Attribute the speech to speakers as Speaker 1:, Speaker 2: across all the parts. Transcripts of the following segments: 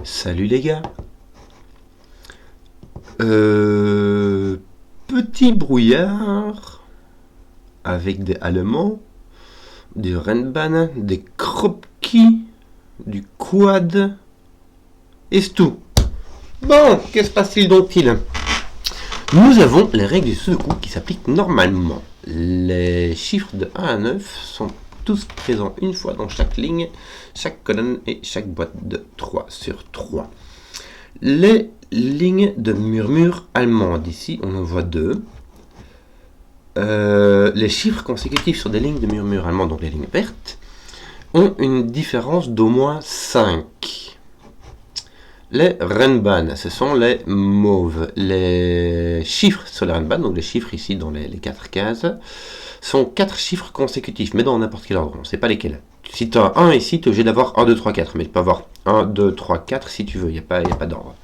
Speaker 1: Salut les gars. Petit brouillard avec des Allemands, des Rennbahn, des Kropki, du quad et c'est tout. Bon, que se passe-t-il donc-il? Nous avons les règles du Sudoku qui s'appliquent normalement. Les chiffres de 1 à 9 sont tous présents une fois dans chaque ligne, chaque colonne et chaque boîte de 3 sur 3. Les lignes de murmure allemande, ici on en voit deux. Les chiffres consécutifs sur des lignes de murmure allemande, donc les lignes vertes, ont une différence d'au moins 5. Les Rennbahn, ce sont les mauves. Les chiffres sur les Rennbahn, donc les chiffres ici dans les 4 cases, sont 4 chiffres consécutifs, mais dans n'importe quel ordre, on ne sait pas lesquels. Si tu as 1 ici, tu es obligé d'avoir 1, 2, 3, 4, mais tu peux avoir 1, 2, 3, 4 si tu veux, il n'y a pas d'ordre.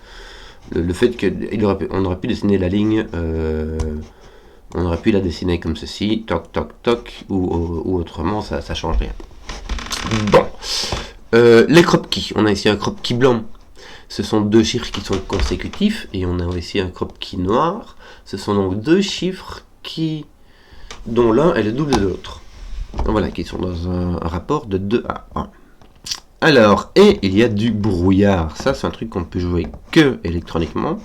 Speaker 1: Le fait qu'on aurait pu dessiner la ligne, on aurait pu la dessiner comme ceci, toc, toc, toc, ou autrement, ça ne change rien. Bon, les Kropki, on a ici un Kropki blanc. Ce sont deux chiffres qui sont consécutifs, et on a aussi un Kropki noir. Ce sont donc deux chiffres dont l'un est le double de l'autre. Voilà, qui sont dans un rapport de 2 à 1. Alors, et il y a du brouillard. Ça, c'est un truc qu'on ne peut jouer que électroniquement.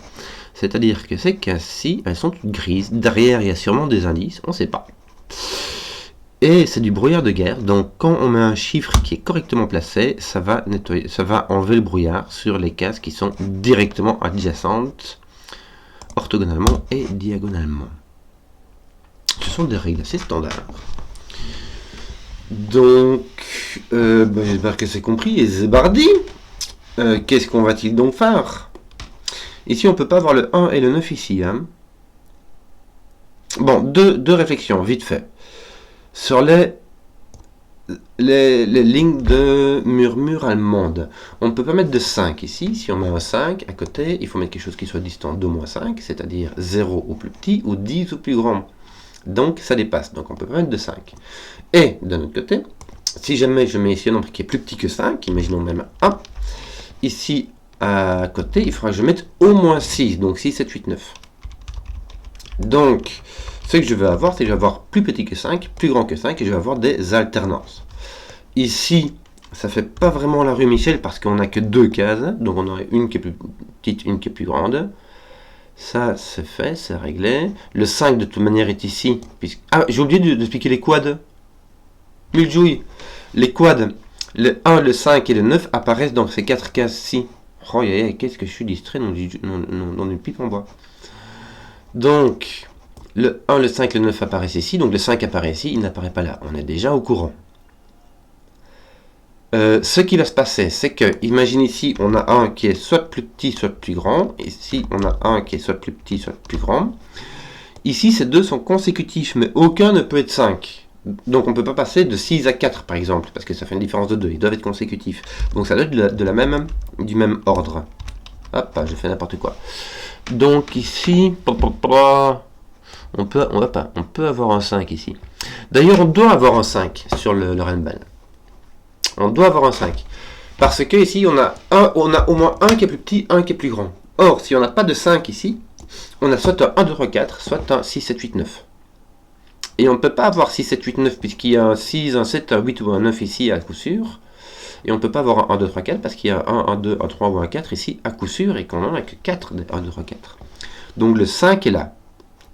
Speaker 1: C'est-à-dire que c'est qu'ainsi, elles sont toutes grises. Derrière, il y a sûrement des indices, on ne sait pas. Et c'est du brouillard de guerre. Donc, quand on met un chiffre qui est correctement placé, ça va nettoyer, ça va enlever le brouillard sur les cases qui sont directement adjacentes, orthogonalement et diagonalement. Ce sont des règles assez standards. Donc, j'espère que c'est compris. Et Zébardi, qu'est-ce qu'on va-t-il donc faire? Ici, on ne peut pas avoir le 1 et le 9 ici. Hein. Bon, deux réflexions, vite fait. Sur les lignes de murmure allemande, on ne peut pas mettre de 5 ici. Si on met un 5 à côté, il faut mettre quelque chose qui soit distant d'au moins 5, c'est-à-dire 0 au plus petit ou 10 au plus grand. Donc, ça dépasse. Donc, on ne peut pas mettre de 5. Et, d'un autre côté, si jamais je mets ici un nombre qui est plus petit que 5, imaginons même 1, ici, à côté, il faudra que je mette au moins 6. Donc, 6, 7, 8, 9. Donc, ce que je vais avoir, c'est que je vais avoir plus petit que 5, plus grand que 5, et je vais avoir des alternances. Ici, ça ne fait pas vraiment la rue Michel, parce qu'on n'a que 2 cases. Donc, on aurait une qui est plus petite, une qui est plus grande. Ça, c'est fait, c'est réglé. Le 5, de toute manière, est ici. Ah, j'ai oublié d'expliquer les quads. Muljouille. Les quads, le 1, le 5 et le 9 apparaissent dans ces 4 cases-ci. Oh, qu'est-ce que je suis distrait dans une pipe en bois. Donc, le 1, le 5, le 9 apparaissent ici. Donc, le 5 apparaît ici, il n'apparaît pas là. On est déjà au courant. Ce qui va se passer, c'est que, imagine ici, on a un qui est soit plus petit, soit plus grand. Ici, on a un qui est soit plus petit, soit plus grand. Ici, ces deux sont consécutifs, mais aucun ne peut être 5. Donc, on ne peut pas passer de 6 à 4, par exemple, parce que ça fait une différence de 2. Ils doivent être consécutifs. Donc, ça doit être du même ordre. Hop, j'ai fait n'importe quoi. Donc, ici, on peut avoir un 5 ici. D'ailleurs, on doit avoir un 5 sur le Rennbahn. On doit avoir un 5. Parce que ici, on a au moins un qui est plus petit, un qui est plus grand. Or, si on n'a pas de 5 ici, on a soit un 1, 2, 3, 4, soit un 6, 7, 8, 9. Et on ne peut pas avoir 6, 7, 8, 9 puisqu'il y a un 6, un 7, un 8 ou un 9 ici à coup sûr. Et on ne peut pas avoir un 1, 2, 3, 4 parce qu'il y a un 2, un 3 ou un 4 ici à coup sûr et qu'on n'en a que 4 de 1, 2, 3, 4. Donc le 5 est là.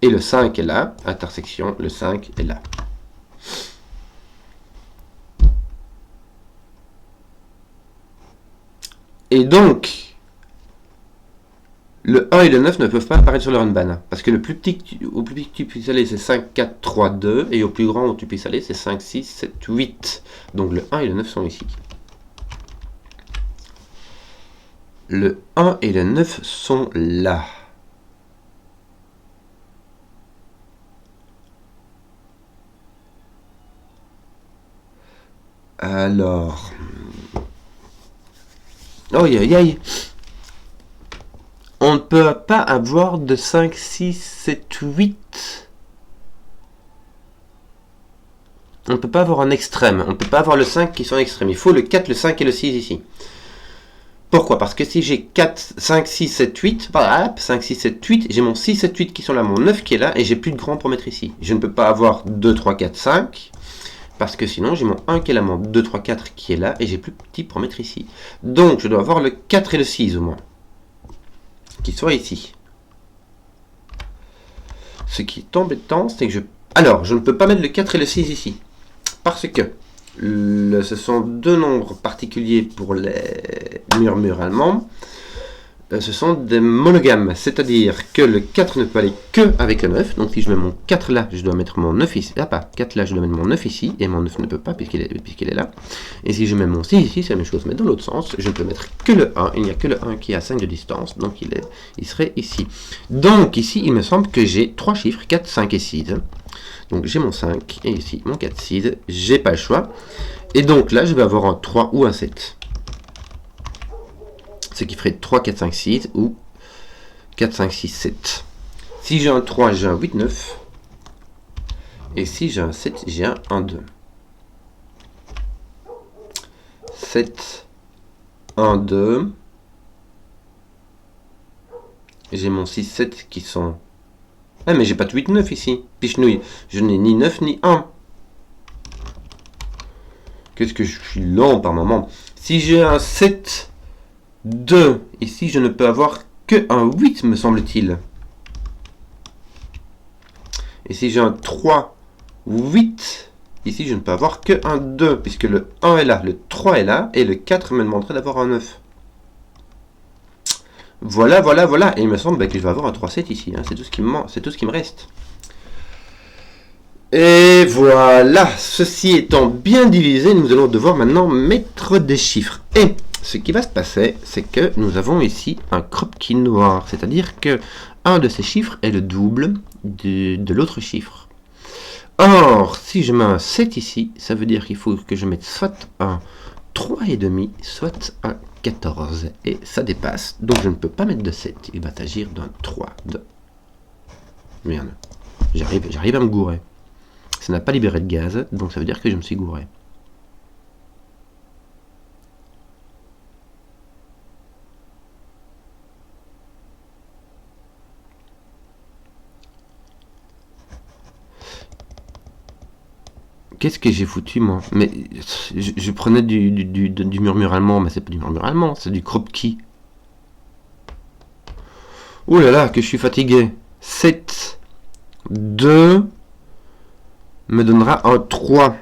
Speaker 1: Et le 5 est là. Intersection, le 5 est là. Et donc, le 1 et le 9 ne peuvent pas apparaître sur le Rennbahn. Parce que au plus petit que tu puisses aller, c'est 5, 4, 3, 2. Et au plus grand où tu puisses aller, c'est 5, 6, 7, 8. Donc le 1 et le 9 sont ici. Le 1 et le 9 sont là. Alors... Oh, aïe. On ne peut pas avoir de 5, 6, 7, 8. On ne peut pas avoir un extrême. On ne peut pas avoir le 5 qui sont extrêmes. Il faut le 4, le 5 et le 6 ici. Pourquoi? Parce que si j'ai 4, 5, 6, 7, 8, voilà, 5, 6, 7, 8, j'ai mon 6, 7, 8 qui sont là, mon 9 qui est là, et j'ai plus de grand pour mettre ici. Je ne peux pas avoir 2, 3, 4, 5, parce que sinon j'ai mon 1 qui est là, mon 2, 3, 4 qui est là, et j'ai plus petit pour mettre ici. Donc je dois avoir le 4 et le 6 au moins, qui soient ici. Ce qui est embêtant, c'est que je... Alors, je ne peux pas mettre le 4 et le 6 ici, parce que ce sont deux nombres particuliers pour les murmures allemands. Ce sont des monogames, c'est-à-dire que le 4 ne peut aller que avec le 9. Donc si je mets mon 4 là, je dois mettre mon 9 ici. Ah pas, 4 là, je dois mettre mon 9 ici, et mon 9 ne peut pas puisqu'il est là. Et si je mets mon 6 ici, c'est la même chose, mais dans l'autre sens, je ne peux mettre que le 1. Il n'y a que le 1 qui est à 5 de distance, donc il serait ici. Donc ici, il me semble que j'ai 3 chiffres, 4, 5 et 6. Donc j'ai mon 5, et ici mon 4, 6, j'ai pas le choix. Et donc là, je vais avoir un 3 ou un 7. Ce qui ferait 3, 4, 5, 6 ou 4, 5, 6, 7. Si j'ai un 3, j'ai un 8, 9. Et si j'ai un 7, j'ai un 1, 2. 7, 1, 2. J'ai mon 6, 7 qui sont... Ah mais j'ai pas de 8, 9 ici. Pichenouille, je n'ai ni 9 ni 1. Qu'est-ce que je suis lent par moment. Si j'ai un 7... 2. Ici, je ne peux avoir que un 8, me semble-t-il. Et si j'ai un 3, 8, ici, je ne peux avoir que un 2, puisque le 1 est là, le 3 est là, et le 4 me demanderait d'avoir un 9. Voilà, voilà, voilà. Et il me semble que je vais avoir un 3, 7 ici. Hein. C'est tout ce qui me reste. Et voilà. Ceci étant bien divisé, nous allons devoir maintenant mettre des chiffres. Et... ce qui va se passer, c'est que nous avons ici un Kropki noir, c'est-à-dire que un de ces chiffres est le double de l'autre chiffre. Or, si je mets un 7 ici, ça veut dire qu'il faut que je mette soit un 3,5, soit un 14. Et ça dépasse, donc je ne peux pas mettre de 7. Il va s'agir d'un 3. Merde, j'arrive à me gourer. Ça n'a pas libéré de gaz, donc ça veut dire que je me suis gouré. Qu'est-ce que j'ai foutu, moi? Mais je prenais du murmure allemand, mais c'est pas du murmure allemand, c'est du Kropki. Ouh là là, que je suis fatigué. 7, 2 me donnera un 3.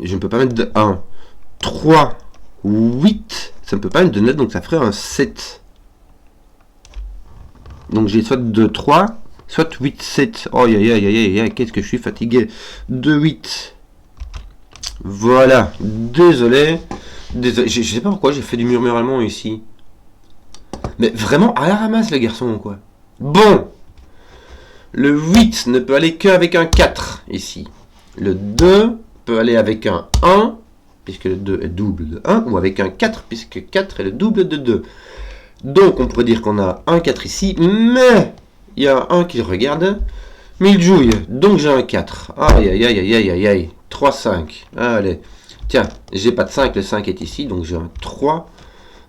Speaker 1: Je ne peux pas mettre de 1. 3, 8, ça ne peut pas mettre de 9, donc ça ferait un 7. Donc j'ai soit 2, 3, soit 8, 7. Oh, aïe, aïe, aïe, aïe, qu'est-ce que je suis fatigué. 2, 8. Voilà. Désolé. Désolé. Je sais pas pourquoi j'ai fait du murmure allemand ici. Mais vraiment à la ramasse, les garçons, quoi. Bon. Le 8 ne peut aller qu'avec un 4, ici. Le 2 peut aller avec un 1, puisque le 2 est double de 1, ou avec un 4, puisque 4 est le double de 2. Donc, on pourrait dire qu'on a un 4 ici, mais il y a un 1 qui regarde, mais il jouille. Donc, j'ai un 4. Aïe, aïe, aïe, aïe, aïe, aïe. 3, 5. Allez. Tiens, j'ai pas de 5, le 5 est ici, donc j'ai un 3.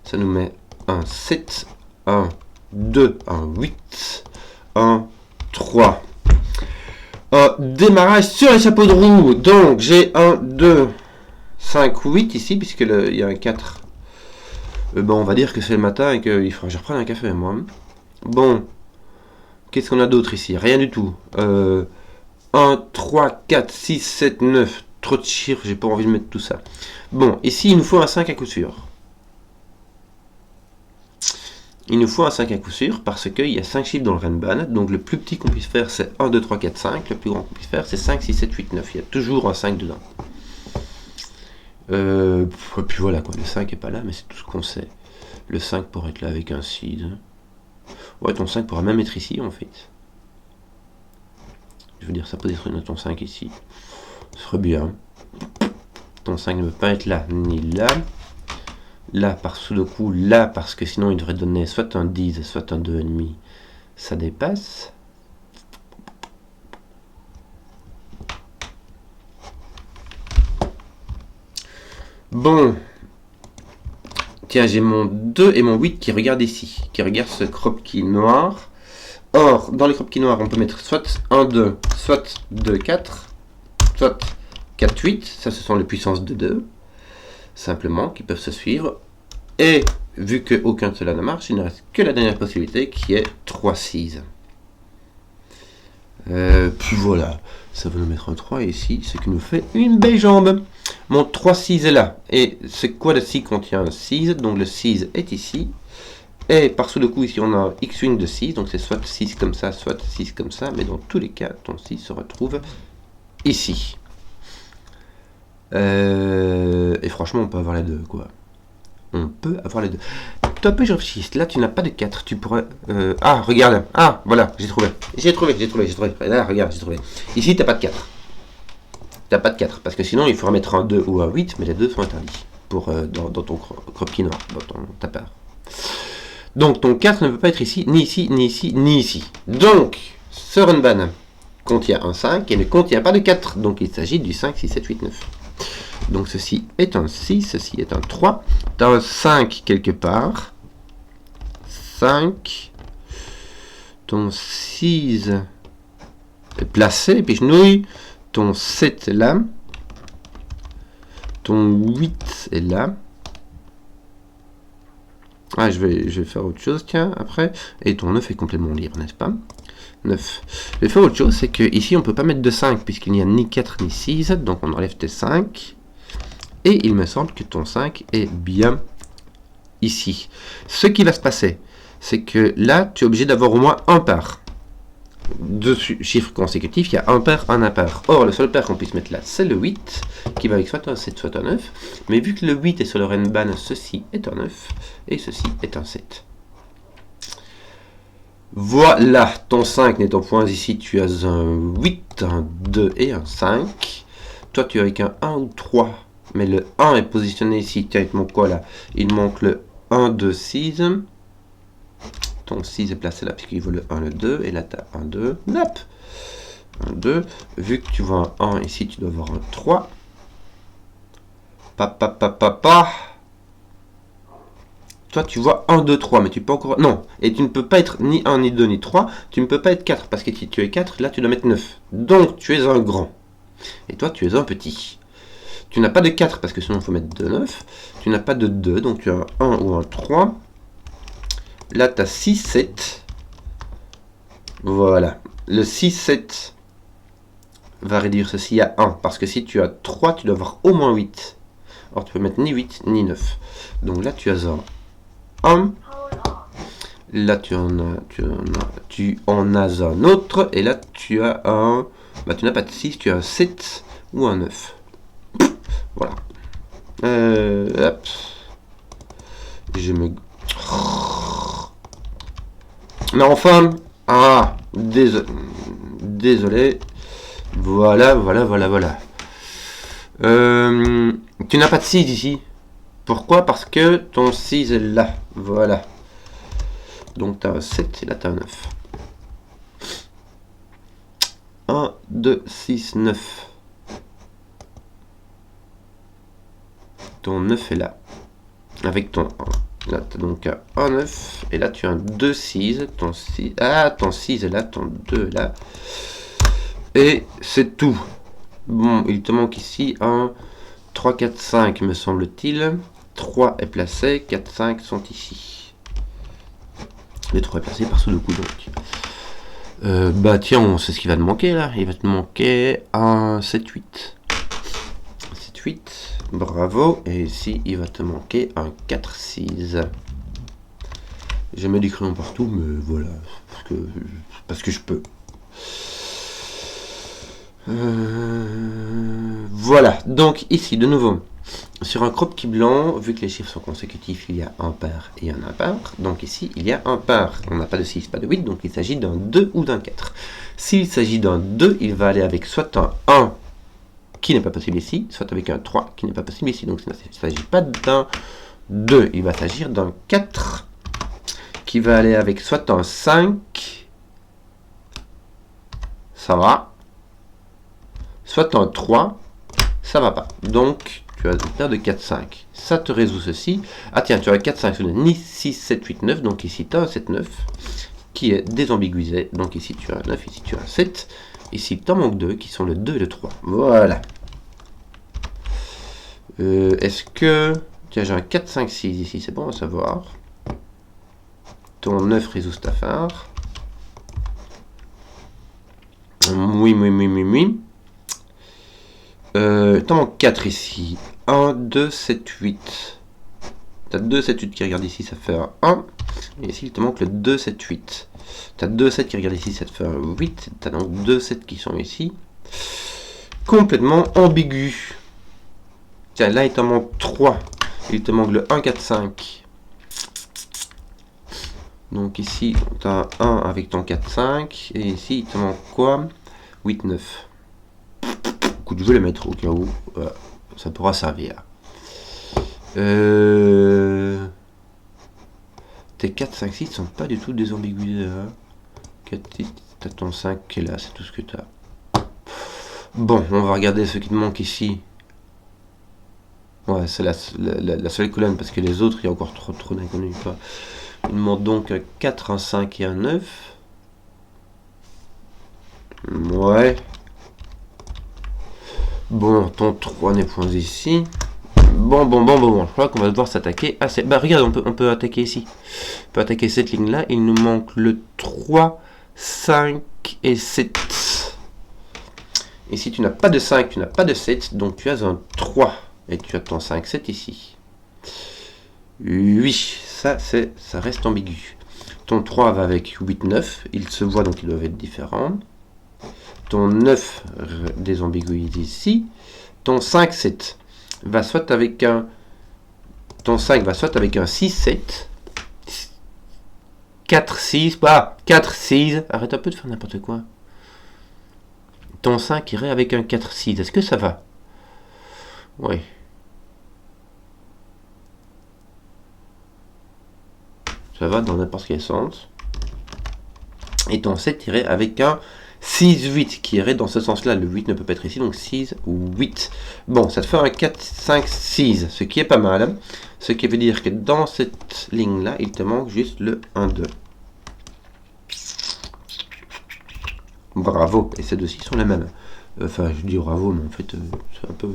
Speaker 1: Ça nous met un 7, un 2, un 8, un 3. Démarrage sur les chapeaux de roue. Donc, j'ai 1, 2, 5, 8 ici, puisqu'il y a un 4. Bon, on va dire que c'est le matin et qu'il faudra que je reprenne un café, moi. Bon. Qu'est-ce qu'on a d'autre ici? Rien du tout. 1, 3, 4, 6, 7, 9. Trop de chiffres, j'ai pas envie de mettre tout ça. Bon, ici, il nous faut un 5 à coup sûr. Il nous faut un 5 à coup sûr parce qu'il y a 5 chiffres dans le Renban. Donc le plus petit qu'on puisse faire, c'est 1, 2, 3, 4, 5. Le plus grand qu'on puisse faire, c'est 5, 6, 7, 8, 9. Il y a toujours un 5 dedans. Et puis voilà, quoi. Le 5 n'est pas là, mais c'est tout ce qu'on sait. Le 5 pourrait être là avec un 6. Ouais, ton 5 pourra même être ici, en fait. Je veux dire, ça peut être ton 5 ici. Ce serait bien. Ton 5 ne peut pas être là, ni là. Là, par Sudoku, là, parce que sinon il devrait donner soit un 10, soit un 2,5. Ça dépasse. Bon. Tiens, j'ai mon 2 et mon 8 qui regardent ici, qui regardent ce crop key noir. Or, dans les crop keys noirs, on peut mettre soit 1, 2, soit 2, 4, soit 4, 8. Ça, ce sont les puissances de 2, simplement, qui peuvent se suivre. Et, vu qu'aucun de cela ne marche, il ne reste que la dernière possibilité, qui est 3, 6. Puis voilà, ça va nous mettre un 3 ici, ce qui nous fait une belle jambe. Mon 3, 6 est là. Et c'est quoi le 6 contient un 6? Donc le 6 est ici. Et par sous le coup, ici, on a un X-wing de 6. Donc c'est soit 6 comme ça, soit 6 comme ça. Mais dans tous les cas, ton 6 se retrouve ici. Et franchement, on peut avoir les deux, quoi. On peut avoir les deux. Toi, peu, je réfléchis. Là, tu n'as pas de 4. Tu pourrais... Ah, regarde. Ah, voilà, j'ai trouvé. J'ai trouvé. Là, regarde, j'ai trouvé. Ici, tu n'as pas de 4. Tu n'as pas de 4. Parce que sinon, il faudra mettre un 2 ou un 8. Mais les deux sont interdits. Dans ton crop key noir. Dans ton tapeur. Donc, ton 4 ne peut pas être ici, ni ici, ni ici, ni ici. Donc, ce Runban contient un 5 et ne contient pas de 4. Donc, il s'agit du 5, 6, 7, 8, 9. Donc, ceci est un 6, ceci est un 3. Tu as un 5 quelque part. 5. Ton 6 est placé, et puis je nouille. Ton 7 est là. Ton 8 est là. Ah, je vais faire autre chose, tiens, après. Et ton 9 est complètement libre, n'est-ce pas? 9. Je vais faire autre chose, c'est que ici on ne peut pas mettre de 5, puisqu'il n'y a ni 4 ni 6. Donc on enlève tes 5. Et il me semble que ton 5 est bien ici. Ce qui va se passer, c'est que là, tu es obligé d'avoir au moins un pair. Deux chiffres consécutifs, il y a un pair, un impair. Or, le seul pair qu'on puisse mettre là, c'est le 8, qui va avec soit un 7, soit un 9. Mais vu que le 8 est sur le Renban, ceci est un 9, et ceci est un 7. Voilà, ton 5 n'est en point ici, tu as un 8, un 2 et un 5. Toi, tu as avec un 1 ou 3, mais le 1 est positionné ici. Tiens, il te manque quoi là? Il manque le 1, 2, 6. Ton 6 est placé là, puisqu'il vaut le 1, le 2, et là, tu as 1, 2, hop, 1, 2. Vu que tu vois un 1 ici, tu dois avoir un 3. Toi, tu vois 1, 2, 3, mais tu peux encore... Non, et tu ne peux pas être ni 1, ni 2, ni 3. Tu ne peux pas être 4, parce que si tu es 4, là, tu dois mettre 9. Donc, tu es un grand. Et toi, tu es un petit. Tu n'as pas de 4, parce que sinon, il faut mettre 2, 9. Tu n'as pas de 2, donc tu as un 1 ou un 3. Là, tu as 6, 7. Voilà. Le 6, 7 va réduire ceci à 1. Parce que si tu as 3, tu dois avoir au moins 8. Or, tu peux mettre ni 8, ni 9. Donc là, tu as un 1. Là, tu en as un autre. Et là, tu as un... Bah, tu n'as pas de 6, tu as un 7 ou un 9. Voilà. Hop. Je me... Mais enfin... Ah, désolé. Voilà. Tu n'as pas de 6 ici. Pourquoi? Parce que ton 6 est là. Voilà. Donc tu as un 7 et là tu as un 9. 1, 2, 6, 9. Ton 9 est là. Avec ton 1. Là, tu as donc un 9. Et là, tu as un 2, 6. Ton 6. Ah, ton 6 est là. Ton 2 est là. Et c'est tout. Bon, il te manque ici un 3, 4, 5, me semble-t-il. 3 est placé. 4, 5 sont ici. Le 3 est placé par sous le coup, donc. Bah, tiens, c'est ce qui va te manquer, là. Il va te manquer un 7, 8. 7, 8. Bravo. Et ici, il va te manquer un 4, 6. Je mets des crayons partout, mais voilà. Parce que je peux. Voilà. Donc, ici, de nouveau, sur un crop key blanc, vu que les chiffres sont consécutifs, il y a un pair et un impair. Donc ici, il y a un pair. On n'a pas de 6, pas de 8, donc il s'agit d'un 2 ou d'un 4. S'il s'agit d'un 2, il va aller avec soit un 1 qui n'est pas possible ici, soit avec un 3 qui n'est pas possible ici. Donc il ne s'agit pas d'un 2, il va s'agir d'un 4 qui va aller avec soit un 5, ça va, soit un 3, ça va pas. Donc tu as une paire de 4, 5. Ça te résout ceci. Ah tiens, tu as 4, 5, ni 6, 7, 8, 9. Donc ici, tu as un 7, 9 qui est désambiguisé. Donc ici, tu as un 9, ici, tu as un 7. Ici, tu en manques 2 qui sont le 2 et le 3. Voilà. Est-ce que... Tiens, j'ai un 4, 5, 6 ici, c'est bon à savoir. Ton 9 résout cette affaire. Oui. T'en manques 4 ici. 1, 2, 7, 8. T'as 2, 7, 8 qui regarde ici, ça fait un 1. Et ici, il te manque le 2, 7, 8. T'as 2, 7 qui regarde ici, ça te fait un 8. T'as donc 2, 7 qui sont ici. Complètement ambigu. Tiens, là, il te manque 3. Il te manque le 1, 4, 5. Donc ici, tu as un 1 avec ton 4, 5. Et ici, il te manque quoi? 8, 9. Écoute, je vais les mettre au cas où. Ça pourra servir. Tes 4, 5, 6 sont pas du tout désambiguisés. Hein. 4, 6, tu as ton 5 qui est là, c'est tout ce que tu as. Bon, on va regarder ce qui te manque ici. Ouais, c'est la seule colonne parce que les autres, il y a encore trop d'inconnus. Il me manque donc 4, un 5 et un 9. Ouais. Bon, ton 3 n'est point ici. Bon. Je crois qu'on va devoir s'attaquer à cette... Bah regarde, on peut attaquer ici. On peut attaquer cette ligne-là. Il nous manque le 3, 5 et 7. Ici, tu n'as pas de 5, tu n'as pas de 7. Donc tu as un 3. Et tu as ton 5, 7 ici. Oui, ça reste ambigu. Ton 3 va avec 8, 9. Ils se voient, donc ils doivent être différents. Ton 9 désambiguise ici. Ton 5, 7 va soit avec un... Ton 5 va soit avec un 6, 7. 4, 6. Ah, 4, 6. Arrête un peu de faire n'importe quoi. Ton 5 irait avec un 4, 6. Est-ce que ça va? Oui. Ça va dans n'importe quel sens. Et ton 7 irait avec un 6, 8 qui irait dans ce sens-là. Le 8 ne peut pas être ici, donc 6 ou 8. Bon, ça te fait un 4, 5, 6, ce qui est pas mal. Ce qui veut dire que dans cette ligne-là, il te manque juste le 1, 2. Bravo, et ces deux-ci sont les mêmes. Enfin, je dis bravo, mais en fait, c'est un peu...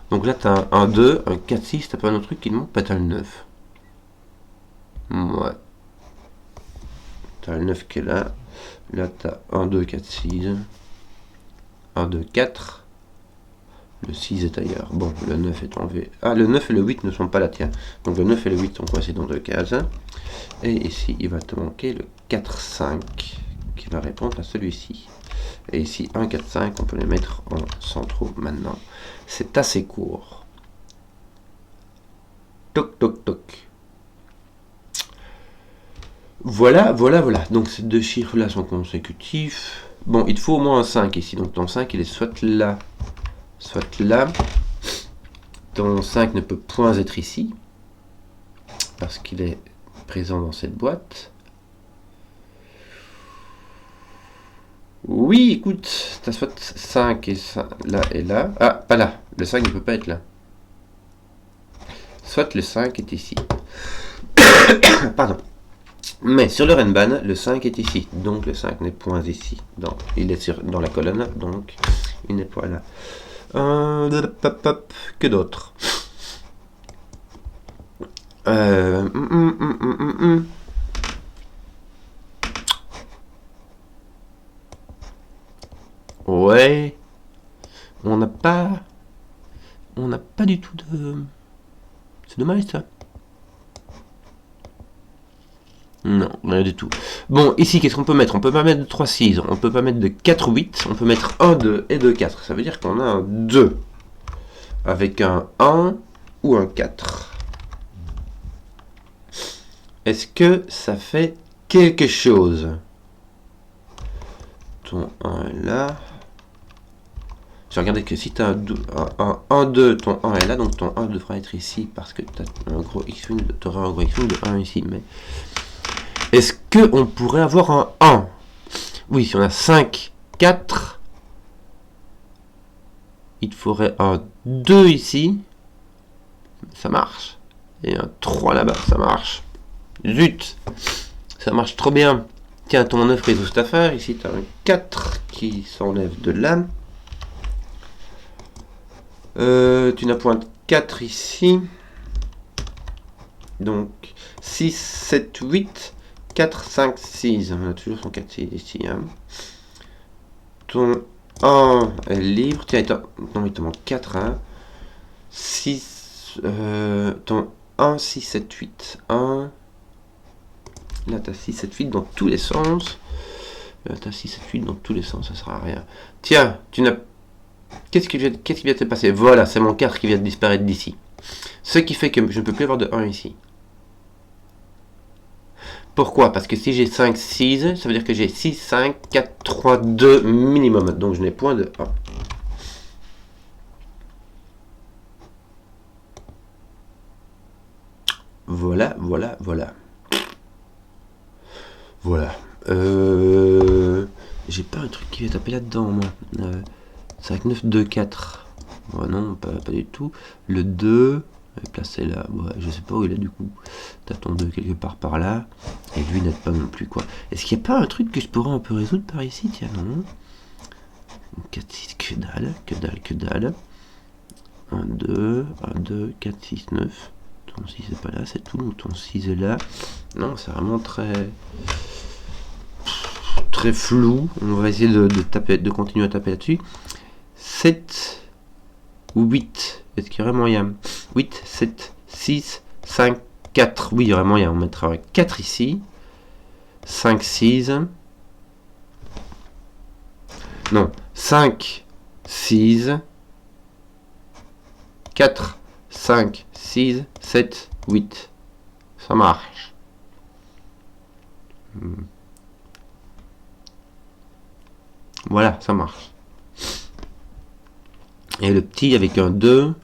Speaker 1: Donc là, tu as un 1, 2, un 4, 6, t'as pas un autre truc qui te manque, pas t'as le 9. Ouais. T'as le 9 qui est là. Là, t'as 1, 2, 4, 6. 1, 2, 4. Le 6 est ailleurs. Bon, le 9 est enlevé. Ah, le 9 et le 8 ne sont pas là, tiens. Donc le 9 et le 8 sont coincés dans deux cases. Et ici, il va te manquer le 4, 5 qui va répondre à celui-ci. Et ici, 1, 4, 5, on peut les mettre en centraux maintenant. C'est assez court. Toc, toc, toc. Voilà. Donc ces deux chiffres-là sont consécutifs. Bon, il te faut au moins un 5 ici. Donc ton 5, il est soit là, soit là. Ton 5 ne peut point être ici. Parce qu'il est présent dans cette boîte. Oui, écoute, tu as soit 5 et 5, là et là. Ah, pas là. Le 5 ne peut pas être là. Soit le 5 est ici. Pardon. Mais sur le Renban, le 5 est ici. Donc le 5 n'est point ici. Donc, il est dans la colonne. Donc il n'est point là. Que d'autre? Ouais. On n'a pas du tout de... C'est dommage ça. Non, rien du tout. Bon, ici, qu'est-ce qu'on peut mettre? On peut pas mettre de 3, 6. On peut pas mettre de 4, 8. On peut mettre 1, 2 et 2, 4. Ça veut dire qu'on a un 2. Avec un 1 ou un 4. Est-ce que ça fait quelque chose? Ton 1 est là. J'ai regardé que si tu as un 1, 2, ton 1 est là, donc ton 1 devra être ici parce que tu as un gros X-Wing, tu auras un gros X-Wing de 1 ici. Mais est-ce qu'on pourrait avoir un 1? Oui, si on a 5, 4, il te faudrait un 2 ici. ça marche. Et un 3 là-bas, ça marche. Zut, ça marche trop bien. Tiens, ton 9 résout cette affaire. Ici, tu as un 4 qui s'enlève de là. Tu n'as point de 4 ici. Donc, 6, 7, 8, 4, 5, 6. On a toujours son 4, 6 ici. Hein. Ton 1 est libre. Tiens, non, il te manque 4. Hein. 6. Ton 1, 6, 7, 8. 1. Là, tu as 6, 7, 8 dans tous les sens. Là, tu as 6, 7, 8 dans tous les sens. Ça sert à rien. Tiens, tu n'as. Qu'est-ce qui vient de se passer? Voilà, c'est mon 4 qui vient de disparaître d'ici. Ce qui fait que je ne peux plus avoir de 1 ici. Pourquoi? Parce que si j'ai 5, 6, ça veut dire que j'ai 6, 5, 4, 3, 2 minimum. Donc je n'ai point de 1. Voilà, voilà, voilà. Voilà. J'ai pas un truc qui va taper là-dedans, moi. 5, 9, 2, 4. Ouais, non, pas du tout. Le 2, placé là. Ouais, je sais pas où il est du coup. T'as ton 2 quelque part par là. Et lui n'aide pas non plus, quoi. Est-ce qu'il n'y a pas un truc que je pourrais un peu résoudre par ici? Tiens, non. 4, 6, que dalle, que dalle, que dalle. 1, 2, 1, 2, 4, 6, 9. Ton 6 est pas là, c'est tout. Donc ton 6 est là. Non, c'est vraiment très flou. On va essayer de continuer à taper là-dessus. 7 ou 8. Est-ce qu'il y aurait moyen? 8, 7, 6, 5, 4. Oui, il y aurait moyen. On mettra 4 ici. 5, 6. Non. 5, 6. 4, 5, 6, 7, 8. Ça marche. Voilà, ça marche. Et le petit avec un 2.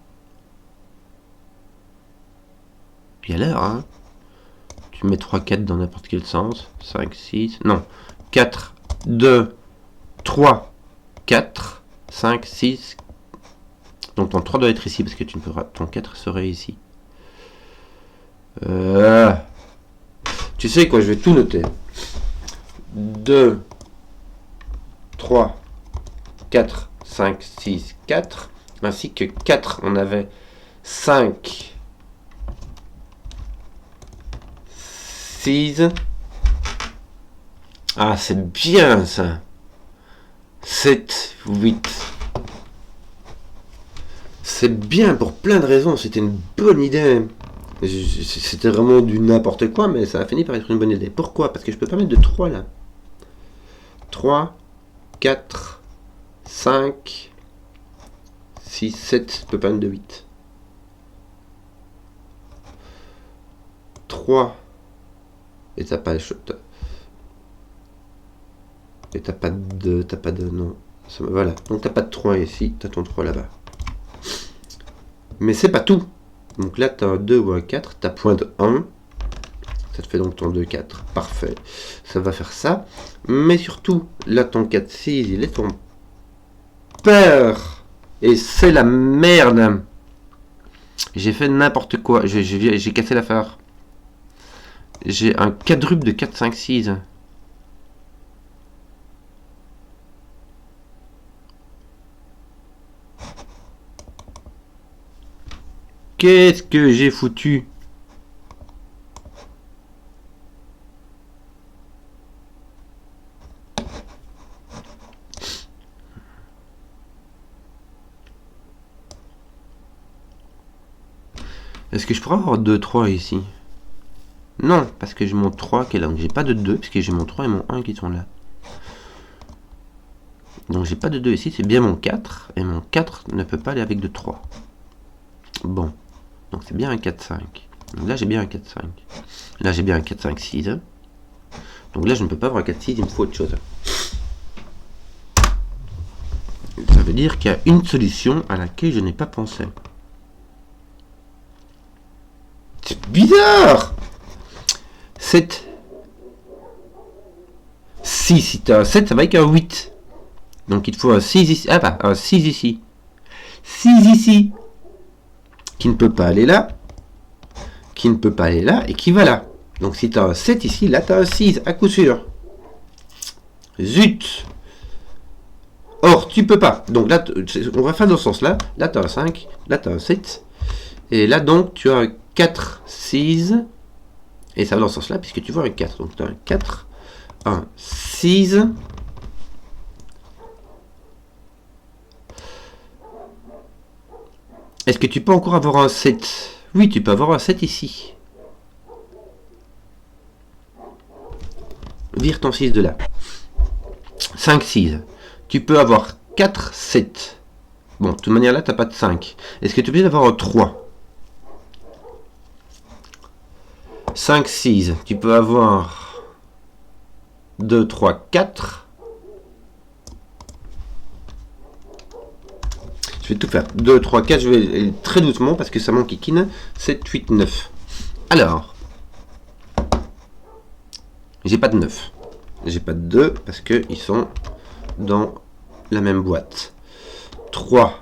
Speaker 1: Il a l'air, hein. Tu mets 3, 4 dans n'importe quel sens. 5, 6. Non. 4, 2, 3, 4, 5, 6. Donc ton 3 doit être ici parce que tu ne pourras. Ton 4 serait ici. Tu sais quoi, je vais tout noter. 2, 3, 4, 5, 6, 4. Ainsi que 4, on avait 5, 6. Ah, c'est bien ça. 7, 8. C'est bien pour plein de raisons. C'était une bonne idée. C'était vraiment du n'importe quoi, mais ça a fini par être une bonne idée. Pourquoi? Parce que je peux pas mettre de 3 là. 3, 4, 5, 6, 7, je peux pas mettre de 8. 3. Et t'as pas et t'as pas de non. Voilà. Donc t'as pas de 3 ici, t'as ton 3 là-bas. Mais c'est pas tout. Donc là, tu as un 2 ou un 4, tu as point de 1. Ça te fait donc ton 2, 4. Parfait. Ça va faire ça. Mais surtout, là, ton 4, 6, il est ton père. Et c'est la merde. J'ai fait n'importe quoi. J'ai cassé l'affaire. J'ai un quadruple de 4, 5, 6. Qu'est-ce que j'ai foutu? Est-ce que je pourrais avoir 2, 3 ici? Non, parce que j'ai mon 3 qui est là. Donc j'ai pas de 2, puisque j'ai mon 3 et mon 1 qui sont là. Donc j'ai pas de 2 ici, c'est bien mon 4. Et mon 4 ne peut pas aller avec de 3. Bon. Donc c'est bien un 4, 5. Donc là j'ai bien un 4, 5. Là j'ai bien un 4, 5, 6. Donc là je ne peux pas avoir un 4, 6, il me faut autre chose. Ça veut dire qu'il y a une solution à laquelle je n'ai pas pensé. C'est bizarre! 7. 6, si tu as un 7, ça va avec un 8. Donc il te faut un 6 ici. Ah bah, un 6 ici. 6 ici. Qui ne peut pas aller là. qui ne peut pas aller là et qui va là. Donc si tu as un 7 ici, là tu as un 6 à coup sûr. Zut! Or, tu peux pas. Donc là, on va faire dans ce sens-là. Là, tu as un 5, là, tu as un 7. Et là, donc, tu as un 4, 6. Et ça va dans ce sens-là, puisque tu vois un 4. Donc tu as un 4, un 6. Est-ce que tu peux encore avoir un 7? Oui, tu peux avoir un 7 ici. Vire ton 6 de là. 5, 6. Tu peux avoir 4, 7. Bon, de toute manière là, tu n'as pas de 5. Est-ce que tu peux avoir un 3? 5, 6. Tu peux avoir 2, 3, 4. Je vais tout faire. 2, 3, 4. Je vais aller très doucement parce que ça m'enquiquine. 7, 8, 9. Alors. J'ai pas de 9. J'ai pas de 2 parce qu'ils sont dans la même boîte. 3,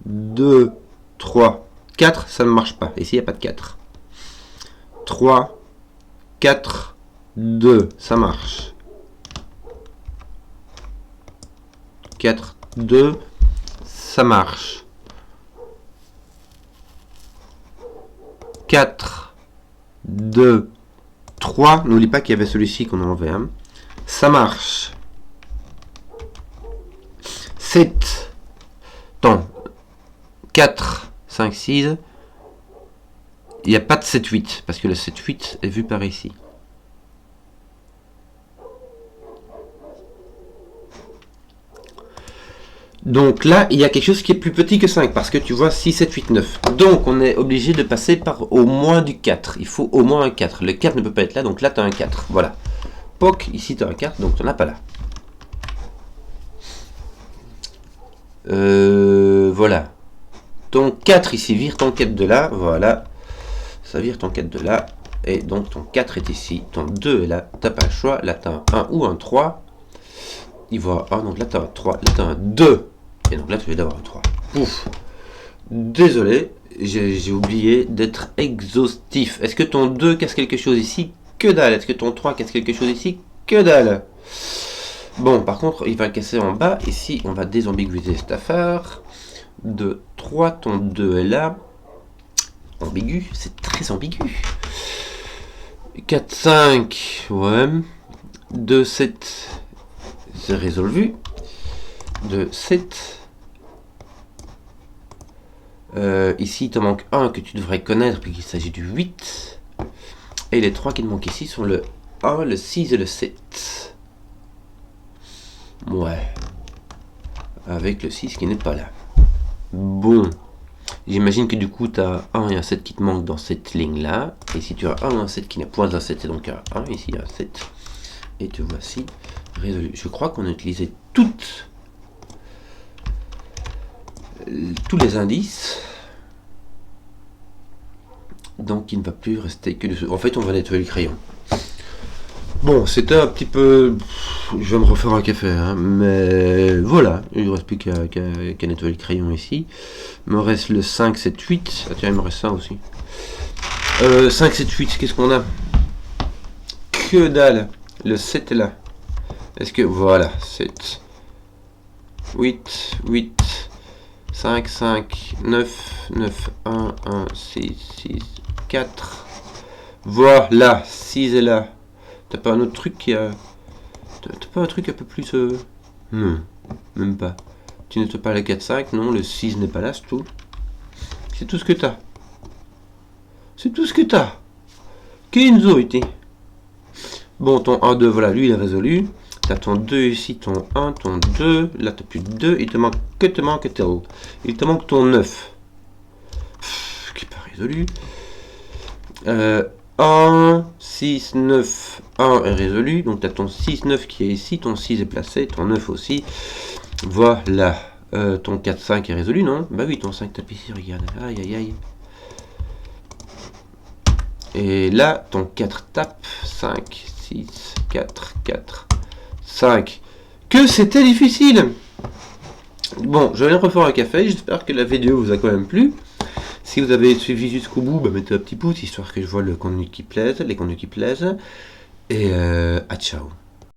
Speaker 1: 2, 3, 4, ça ne marche pas. Ici, il n'y a pas de 4. 3, 4, 2, ça marche. 4, 2, ça marche. 4, 2, 3. N'oublie pas qu'il y avait celui-ci qu'on a enlevé. Hein. Ça marche. 7. Attends. 4, 5, 6. Il n'y a pas de 7, 8. Parce que le 7, 8 est vu par ici. Donc là, il y a quelque chose qui est plus petit que 5, parce que tu vois 6, 7, 8, 9. Donc on est obligé de passer par au moins du 4. Il faut au moins un 4. Le 4 ne peut pas être là, donc là tu as un 4. Voilà. POC, ici tu as un 4, donc tu n'en as pas là. Voilà. Ton 4 ici, vire ton 4 de là, voilà. Ça vire ton 4 de là, et donc ton 4 est ici. Ton 2 est là, tu n'as pas le choix. Là tu as un 1 ou un 3. Il voit 1, donc là tu as un 3, là tu as un 2. Et donc là, tu viens d'avoir un 3. Ouf. Désolé, j'ai oublié d'être exhaustif. Est-ce que ton 2 casse quelque chose ici? Que dalle. Est-ce que ton 3 casse quelque chose ici? Que dalle. Bon, par contre, il va casser en bas. Ici, on va désambiguiser cette affaire. 2, 3, ton 2 est là. Ambigu, c'est très ambigu. 4, 5, ouais. 2, 7, c'est résolu. 2, 7. Ici, il te manque 1 que tu devrais connaître, puisqu'il s'agit du 8. Et les 3 qui te manquent ici sont le 1, le 6 et le 7. Ouais. Avec le 6 qui n'est pas là. Bon. J'imagine que du coup, tu as 1 et un 7 qui te manquent dans cette ligne-là. Et si tu as 1 et un 7 qui n'est point un 7, c'est donc un 1. Ici, il y a un 7. Et te voici résolu. Je crois qu'on a utilisé tous les indices, donc il ne va plus rester que dessous. En fait, on va nettoyer le crayon. Bon, c'était un petit peu... Je vais me refaire un café, hein, mais voilà, il ne reste plus qu'à nettoyer le crayon ici. Il me reste le 5, 7, 8. Ah tiens, il me reste ça aussi. 5, 7, 8, qu'est-ce qu'on a? Que dalle. Le 7 est là. Est-ce que... Voilà, 7, 8, 8... 5, 5, 9, 9, 1, 1, 6, 6, 4. Voilà, 6 est là. T'as pas un autre truc qui a... T'as pas un truc un peu plus... Non, même pas. Tu n'es pas le 4, 5, non, le 6 n'est pas là, c'est tout. C'est tout ce que t'as. C'est tout ce que t'as. Kenzo, ici. Bon, ton 1, 2, voilà, lui il est résolu. T'as ton 2 ici, ton 1, ton 2. Là, t'as plus de 2. Il te manque tel. Il te manque ton 9. Qui n'est pas résolu. 1, 6, 9, 1 est résolu. Donc, t'as ton 6, 9 qui est ici. Ton 6 est placé. Ton 9 aussi. Voilà. Ton 4, 5 est résolu, non? Bah oui, ton 5 tape ici, regarde. Aïe, aïe, aïe. Et là, ton 4 tape. 5, 6, 4, 4. 5. Que c'était difficile. Bon, je vais refaire un café. J'espère que la vidéo vous a quand même plu. Si vous avez suivi jusqu'au bout, bah, mettez un petit pouce, histoire que je vois le contenu qui plaise, les contenus qui plaisent. Et à ciao.